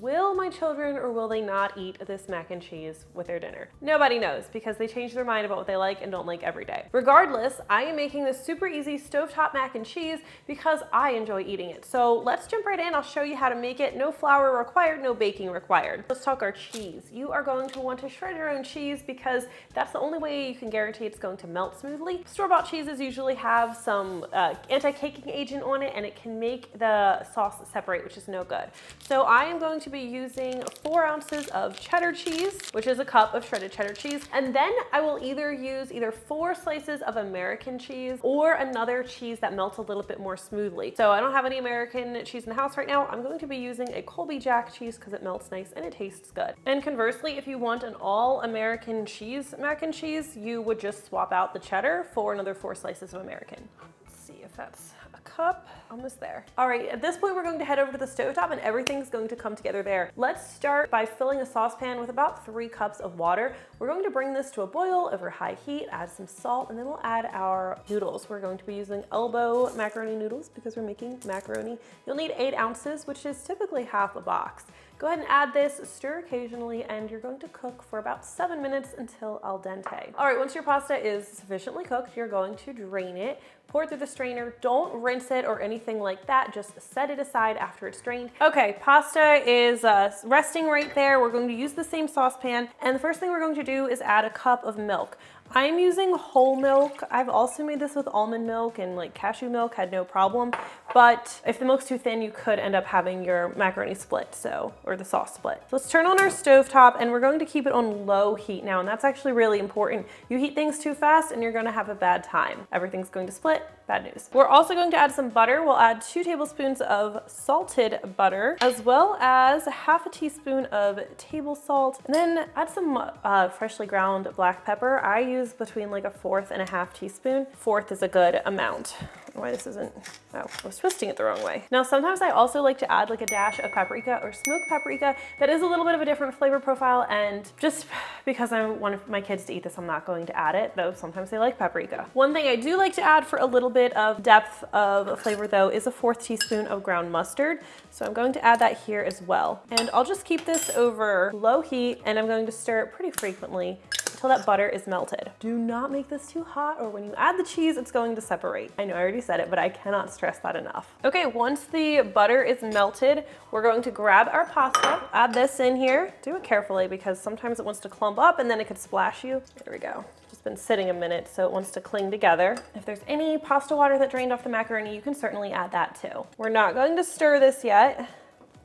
Will my children or will they not eat this mac and cheese with their dinner? Nobody knows because they change their mind about what they like and don't like every day. Regardless, I am making this super easy stovetop mac and cheese because I enjoy eating it. So let's jump right in. I'll show you how to make it. No flour required, no baking required. Let's talk our cheese. You are going to want to shred your own cheese because that's the only way you can guarantee it's going to melt smoothly. Store-bought cheeses usually have some anti-caking agent on it and it can make the sauce separate, which is no good. So I am going to be using 4 ounces of cheddar cheese, which is a cup of shredded cheddar cheese. And then I will either use 4 slices of American cheese or another cheese that melts a little bit more smoothly. So I don't have any American cheese in the house right now. I'm going to be using a Colby Jack cheese because it melts nice and it tastes good. And conversely, if you want an all American cheese mac and cheese, you would just swap out the cheddar for another 4 slices of American. Let's see if that's a cup. Almost there. All right, at this point, we're going to head over to the stovetop and everything's going to come together there. Let's start by filling a saucepan with about 3 cups of water. We're going to bring this to a boil over high heat, add some salt, and then we'll add our noodles. We're going to be using elbow macaroni noodles because we're making macaroni. You'll need 8 ounces, which is typically half a box. Go ahead and add this, stir occasionally, and you're going to cook for about 7 minutes until al dente. All right, once your pasta is sufficiently cooked, you're going to drain it, pour it through the strainer. Don't rinse it or anything like that. Just set it aside after it's drained. Okay, pasta is resting right there. We're going to use the same saucepan. And the first thing we're going to do is add a cup of milk. I'm using whole milk. I've also made this with almond milk and like cashew milk, had no problem. But if the milk's too thin, you could end up having your macaroni split, or the sauce split. So let's turn on our stovetop and we're going to keep it on low heat now. And that's actually really important. You heat things too fast and you're gonna have a bad time. Everything's going to split, bad news. We're also going to add some butter. We'll add 2 tablespoons of salted butter, as well as half a teaspoon of table salt, and then add some freshly ground black pepper. I use between like 1/4 and 1/2 teaspoon. 1/4 is a good amount. Why this isn't, oh, I was twisting it the wrong way. Now, sometimes I also like to add like a dash of paprika or smoked paprika. That is a little bit of a different flavor profile, and just because I want my kids to eat this, I'm not going to add it, though sometimes they like paprika. One thing I do like to add for a little bit of depth of flavor though is 1/4 teaspoon of ground mustard. So I'm going to add that here as well. And I'll just keep this over low heat and I'm going to stir it pretty frequently until that butter is melted. Do not make this too hot or when you add the cheese, it's going to separate. I know I already said it, but I cannot stress that enough. Okay, once the butter is melted, we're going to grab our pasta, add this in here. Do it carefully because sometimes it wants to clump up and then it could splash you. There we go. Just been sitting a minute, so it wants to cling together. If there's any pasta water that drained off the macaroni, you can certainly add that too. We're not going to stir this yet.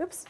Oops.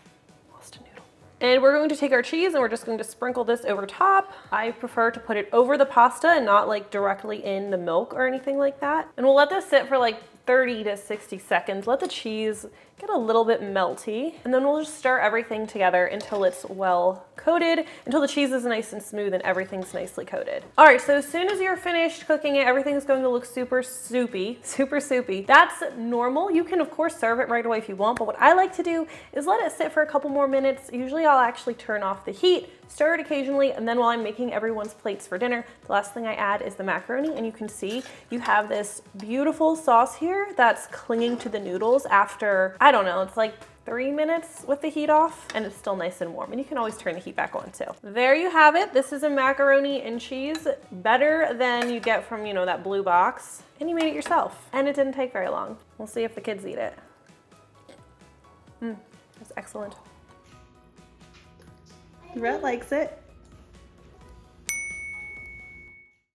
And we're going to take our cheese and we're just going to sprinkle this over top. I prefer to put it over the pasta and not like directly in the milk or anything like that. And we'll let this sit for like 30 to 60 seconds. Let the cheese get a little bit melty. And then we'll just stir everything together until it's well coated, until the cheese is nice and smooth and everything's nicely coated. All right, so as soon as you're finished cooking it, everything's going to look super soupy. That's normal. You can of course serve it right away if you want, but what I like to do is let it sit for a couple more minutes. Usually I'll actually turn off the heat, stir it occasionally, and then while I'm making everyone's plates for dinner, the last thing I add is the macaroni, and you can see you have this beautiful sauce here that's clinging to the noodles after, I don't know, it's like 3 minutes with the heat off and it's still nice and warm, and you can always turn the heat back on too. There you have it. This is a macaroni and cheese, better than you get from, you know, that blue box, and you made it yourself and it didn't take very long. We'll see if the kids eat it. It's excellent. Rhett likes it.